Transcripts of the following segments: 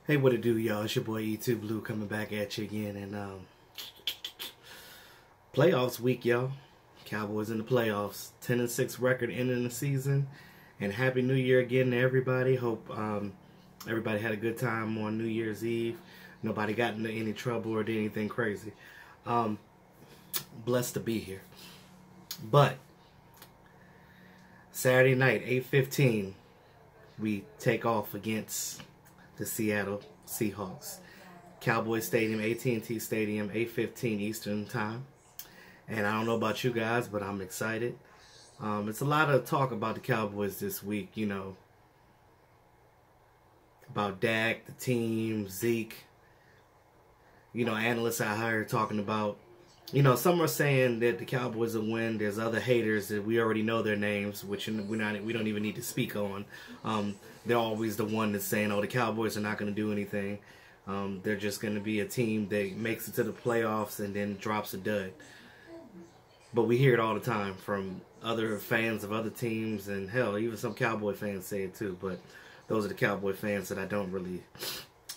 Hey, what it do, y'all? It's your boy E2 Blue coming back at you again. And playoffs week, y'all. Cowboys in the playoffs. 10-6 record ending the season. And Happy New Year again to everybody. Hope everybody had a good time on New Year's Eve. Nobody got into any trouble or did anything crazy. Blessed to be here. But Saturday night, 8:15, we take off against the Seattle Seahawks. Cowboys Stadium, AT&T Stadium, 8:15 Eastern Time. And I don't know about you guys, but I'm excited. It's a lot of talk about the Cowboys this week, you know, about Dak, the team, Zeke. You know, analysts out here talking about, you know, some are saying that the Cowboys will win. There's other haters that we already know their names, which we don't even need to speak on. They're always the one that's saying, oh, the Cowboys are not going to do anything. They're just going to be a team that makes it to the playoffs and then drops a dud. But we hear it all the time from other fans of other teams, and hell, even some Cowboy fans say it too. But those are the Cowboy fans that I don't really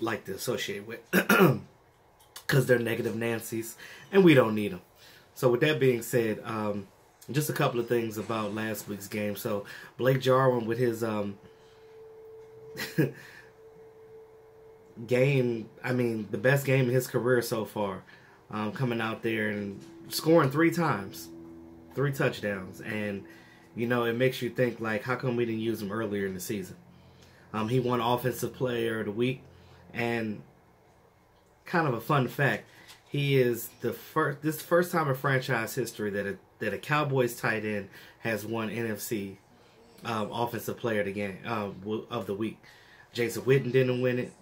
like to associate with because they're negative Nancy's, and we don't need them. So with that being said, just a couple of things about last week's game. So Blake Jarwin with his game, I mean, the best game in his career so far, coming out there and scoring 3 times, 3 touchdowns. And, you know, it makes you think, like, how come we didn't use him earlier in the season? He won Offensive Player of the Week, and kind of a fun fact, he is this first time in franchise history that a Cowboys tight end has won NFC Offensive Player of the game of the week. Jason Witten didn't win it,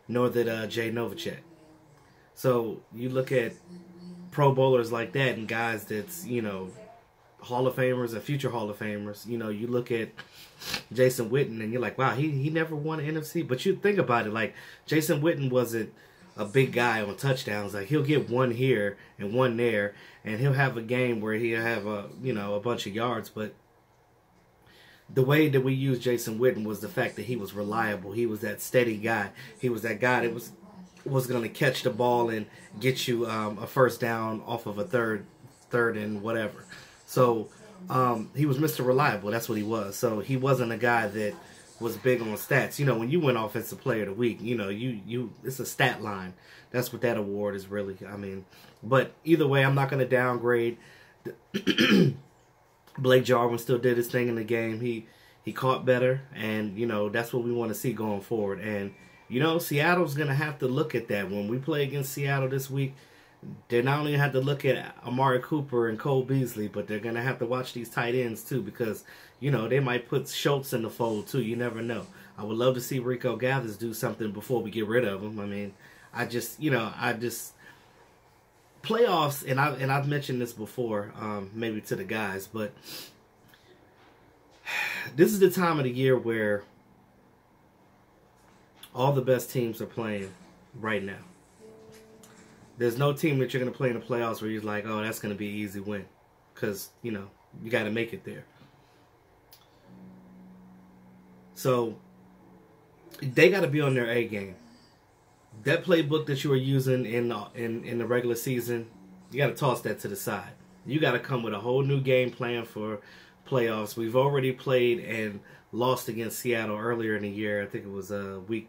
nor did Jay Novacek. So you look at Pro Bowlers like that and guys that's, you know, Hall of Famers and future Hall of Famers. You know, you look at Jason Witten and you're like, wow, he never won an NFC. But you think about it, like, Jason Witten wasn't a big guy on touchdowns. Like, he'll get one here and one there, and he'll have a game where he'll have a bunch of yards. But the way that we used Jason Witten was the fact that he was reliable. He was that steady guy. He was that guy that was going to catch the ball and get you a first down off of a third and whatever. So he was Mr. Reliable. That's what he was. So he wasn't a guy that was big on stats. You know, when you win Offensive Player of the Week, you know, it's a stat line. That's what that award is really. I mean, but either way, I'm not going to downgrade. Blake Jarwin still did his thing in the game. He caught better, and, you know, that's what we want to see going forward. And, you know, Seattle's going to have to look at that. When we play against Seattle this week, they're not only going to have to look at Amari Cooper and Cole Beasley, but they're going to have to watch these tight ends too, because, you know, they might put Schultz in the fold too. You never know. I would love to see Rico Gathers do something before we get rid of him. I mean, playoffs, and I've mentioned this before, maybe to the guys, but this is the time of the year where all the best teams are playing right now. There's no team that you're going to play in the playoffs where you're like, oh, that's going to be an easy win. Because, you know, you got to make it there. So, they got to be on their A game. That playbook that you were using in the regular season, you got to toss that to the side. You got to come with a whole new game plan for playoffs. We've already played and lost against Seattle earlier in the year. I think it was week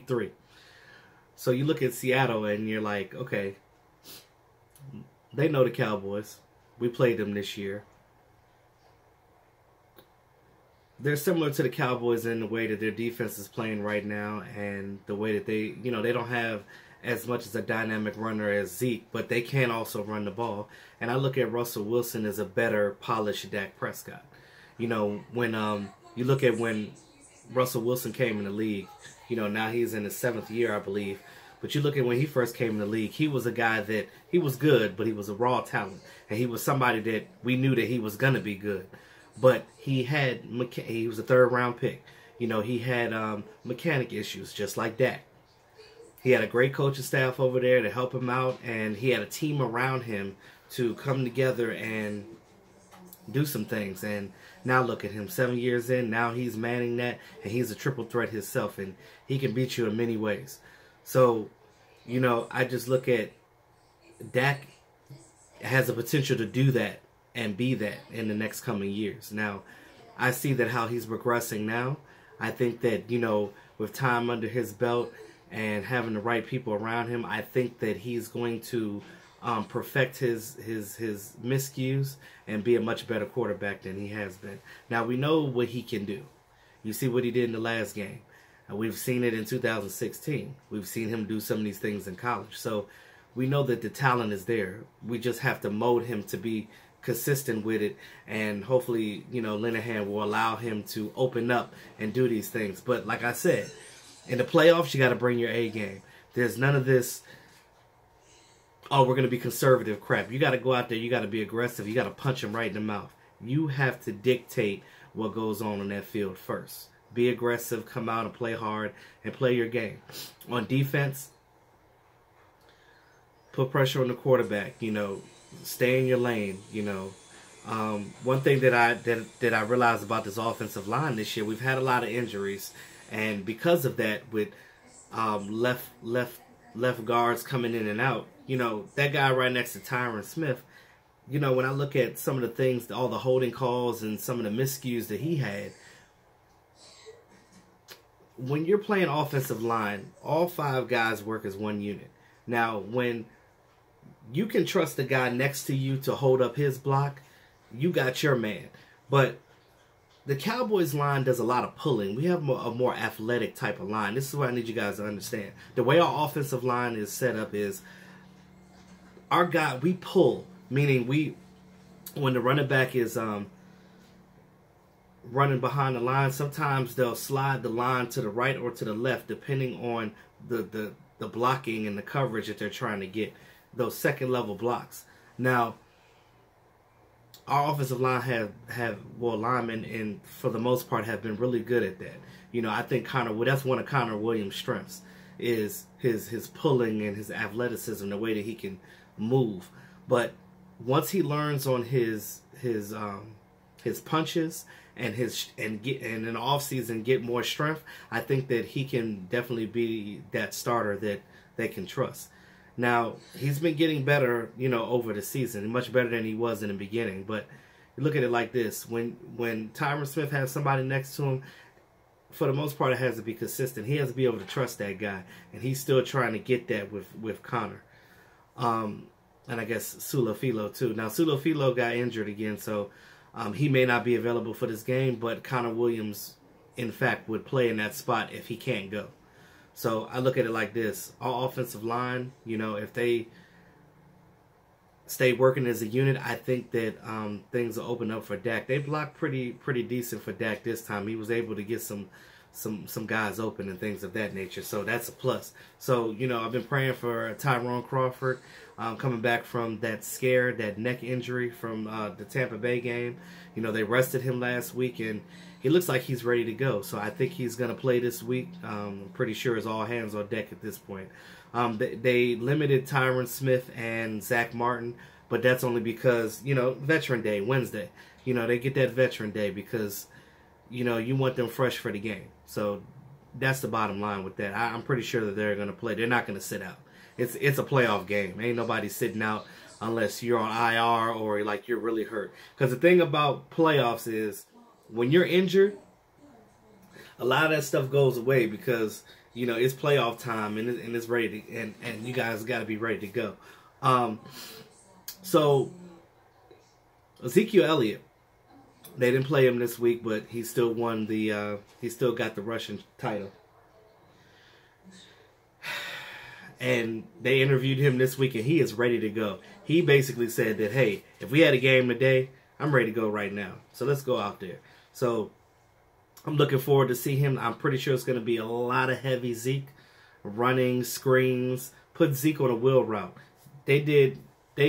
3. So you look at Seattle and you're like, okay, they know the Cowboys. We played them this year. They're similar to the Cowboys in the way that their defense is playing right now, and the way that they don't have as much as a dynamic runner as Zeke, but they can also run the ball. And I look at Russell Wilson as a better polished Dak Prescott. You know, when you look at when Russell Wilson came in the league, you know, now he's in his 7th year, I believe. But you look at when he first came in the league, he was a guy that, he was good, but he was a raw talent. And he was somebody that we knew that he was going to be good. But he was a 3rd-round pick. You know, he had mechanic issues, just like Dak. He had a great coaching staff over there to help him out, and he had a team around him to come together and do some things. And Now look at him, 7 years in, now he's manning that, and he's a triple threat himself, and he can beat you in many ways. So, you know, I just look at Dak has the potential to do that and be that in the next coming years. Now, I see that how he's progressing now. I think that, you know, with time under his belt and having the right people around him, I think that he's going to perfect his miscues and be a much better quarterback than he has been. Now, we know what he can do. You see what he did in the last game. We've seen it in 2016. We've seen him do some of these things in college. So we know that the talent is there. We just have to mold him to be consistent with it, and hopefully, you know, Linehan will allow him to open up and do these things. But like I said, in the playoffs, you got to bring your A game. There's none of this, oh, we're going to be conservative crap. You got to go out there. You got to be aggressive. You got to punch him right in the mouth. You have to dictate what goes on that field first. Be aggressive, come out and play hard, and play your game. On defense, put pressure on the quarterback, you know, stay in your lane, you know. One thing that I realized about this offensive line this year, we've had a lot of injuries, and because of that, with left guards coming in and out, you know, that guy right next to Tyron Smith, you know, when I look at some of the things, all the holding calls and some of the miscues that he had, when you're playing offensive line, all 5 guys work as one unit. Now, when you can trust the guy next to you to hold up his block, you got your man. But the Cowboys line does a lot of pulling. We have a more athletic type of line. This is what I need you guys to understand. The way our offensive line is set up is our guy, we pull, meaning when the running back is running behind the line, sometimes they'll slide the line to the right or to the left depending on the blocking and the coverage that they're trying to get, those second level blocks. Now, our offensive line have linemen, and for the most part have been really good at that. You know, I think that's one of Connor Williams' strengths, is his pulling and his athleticism, the way that he can move. But once he learns on his punches and in the off season get more strength, I think that he can definitely be that starter that they can trust. Now, he's been getting better, you know, over the season, much better than he was in the beginning. But you look at it like this: when Tyron Smith has somebody next to him, for the most part, it has to be consistent. He has to be able to trust that guy, and he's still trying to get that with Connor. And I guess Sulafilo too. Now, Sulafilo got injured again, so he may not be available for this game, but Connor Williams, in fact, would play in that spot if he can't go. So I look at it like this. Our offensive line, you know, if they stay working as a unit, I think that things will open up for Dak. They blocked pretty decent for Dak this time. He was able to get some guys open and things of that nature. So that's a plus. So, you know, I've been praying for Tyrone Crawford coming back from that neck injury from the Tampa Bay game. You know, they rested him last week, and he looks like he's ready to go. So I think he's going to play this week. I'm pretty sure it's all hands on deck at this point. They limited Tyron Smith and Zach Martin, but that's only because, you know, Veteran Day, Wednesday. You know, they get that Veteran Day because, you know, you want them fresh for the game. So that's the bottom line with that. I'm pretty sure that they're going to play. They're not going to sit out. It's a playoff game. Ain't nobody sitting out unless you're on IR or like you're really hurt. Because the thing about playoffs is when you're injured, a lot of that stuff goes away because, you know, it's playoff time and it's ready to, and you guys got to be ready to go. So Ezekiel Elliott, they didn't play him this week, but he still won the he still got the Russian title. And they interviewed him this week, and he is ready to go. He basically said that, hey, if we had a game today, I'm ready to go right now. So let's go out there. So I'm looking forward to see him. I'm pretty sure it's going to be a lot of heavy Zeke, running, screens, put Zeke on a wheel route. They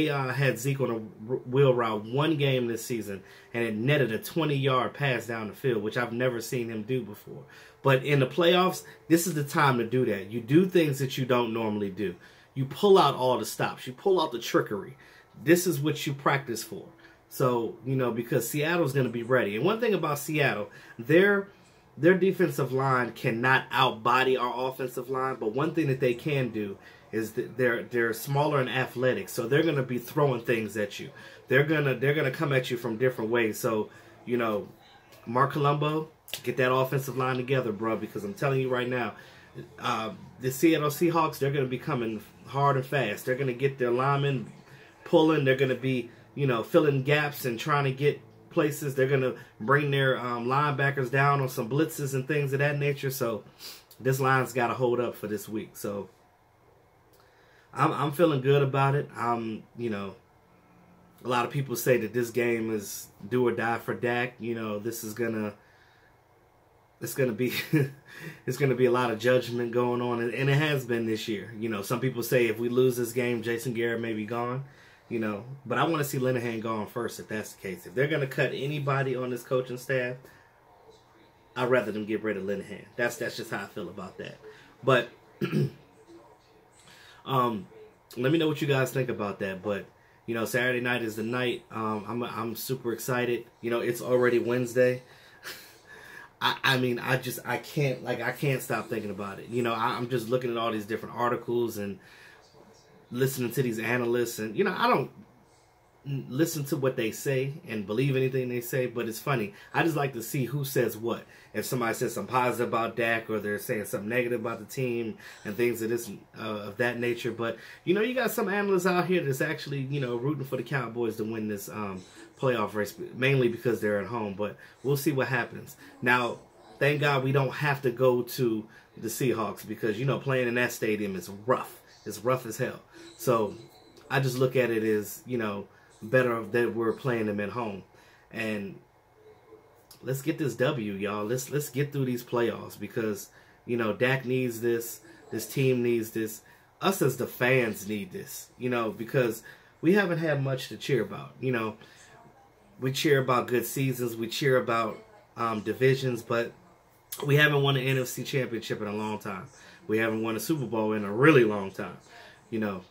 had Zeke on a wheel route one game this season, and it netted a 20-yard pass down the field, which I've never seen him do before. But in the playoffs, this is the time to do that. You do things that you don't normally do. You pull out all the stops. You pull out the trickery. This is what you practice for. So, you know, because Seattle's going to be ready. And one thing about Seattle, their defensive line cannot outbody our offensive line, but one thing that they can do is that they're smaller and athletic, so they're going to be throwing things at you. They're gonna come at you from different ways. So, you know, Mark Colombo, get that offensive line together, bro, because I'm telling you right now, the Seattle Seahawks, they're going to be coming hard and fast. They're going to get their linemen pulling. They're going to be, you know, filling gaps and trying to get places. They're going to bring their linebackers down on some blitzes and things of that nature. So this line's got to hold up for this week. So I'm feeling good about it. You know, a lot of people say that this game is do or die for Dak. You know, this is it's gonna be it's gonna be a lot of judgment going on, and it has been this year. You know, some people say if we lose this game, Jason Garrett may be gone. You know, but I want to see Linehan gone first if that's the case. If they're gonna cut anybody on this coaching staff, I'd rather them get rid of Linehan. That's just how I feel about that. But let me know what you guys think about that. But you know, Saturday night is the night. I'm super excited. You know, it's already Wednesday. I mean, I can't stop thinking about it. You know, I'm just looking at all these different articles and listening to these analysts, and you know, I don't listen to what they say and believe anything they say, but it's funny. I just like to see who says what. If somebody says something positive about Dak, or they're saying something negative about the team and things of that nature. But you know, you got some analysts out here that's actually, you know, rooting for the Cowboys to win this playoff race, mainly because they're at home. But we'll see what happens. Now, thank God we don't have to go to the Seahawks, because you know, playing in that stadium is rough. It's rough as hell. So I just look at it as, you know, better that we're playing them at home. And let's get this W, y'all. Let's get through these playoffs, because you know, Dak needs this. This team needs this. Us as the fans need this. You know, because we haven't had much to cheer about. You know, we cheer about good seasons. We cheer about divisions, but we haven't won an NFC championship in a long time. We haven't won a Super Bowl in a really long time. You know,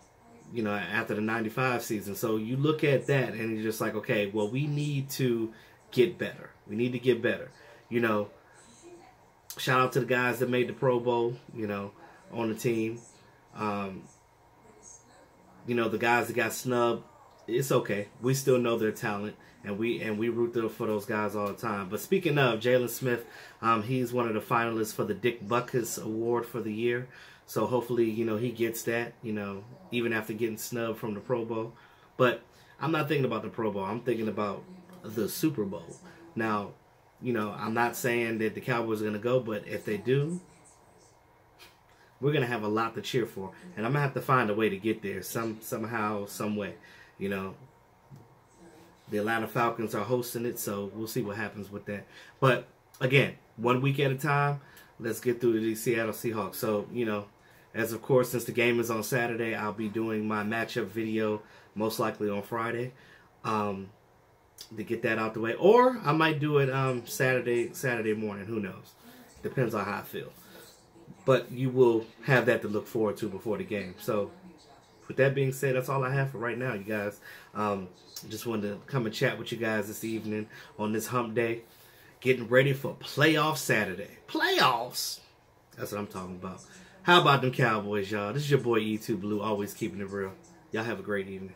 after the 95 season. So you look at that and you're just like, okay, well, we need to get better. We need to get better. You know, shout out to the guys that made the Pro Bowl, you know, on the team. You know, the guys that got snubbed, it's okay. We still know their talent, and we root for those guys all the time. But speaking of Jalen Smith, he's one of the finalists for the Dick Butkus Award for the year. So hopefully, you know, he gets that, you know, even after getting snubbed from the Pro Bowl. But I'm not thinking about the Pro Bowl. I'm thinking about the Super Bowl. Now, you know, I'm not saying that the Cowboys are going to go, but if they do, we're going to have a lot to cheer for. And I'm going to have to find a way to get there somehow, some way. You know, the Atlanta Falcons are hosting it, so we'll see what happens with that. But, again, 1 week at a time, let's get through the Seattle Seahawks. So, you know, as of course, since the game is on Saturday, I'll be doing my matchup video most likely on Friday to get that out the way. Or I might do it Saturday morning. Who knows? Depends on how I feel. But you will have that to look forward to before the game. So, with that being said, that's all I have for right now, you guys. Just wanted to come and chat with you guys this evening on this hump day. Getting ready for playoff Saturday. Playoffs? That's what I'm talking about. How about them Cowboys, y'all? This is your boy E2 Blue, always keeping it real. Y'all have a great evening.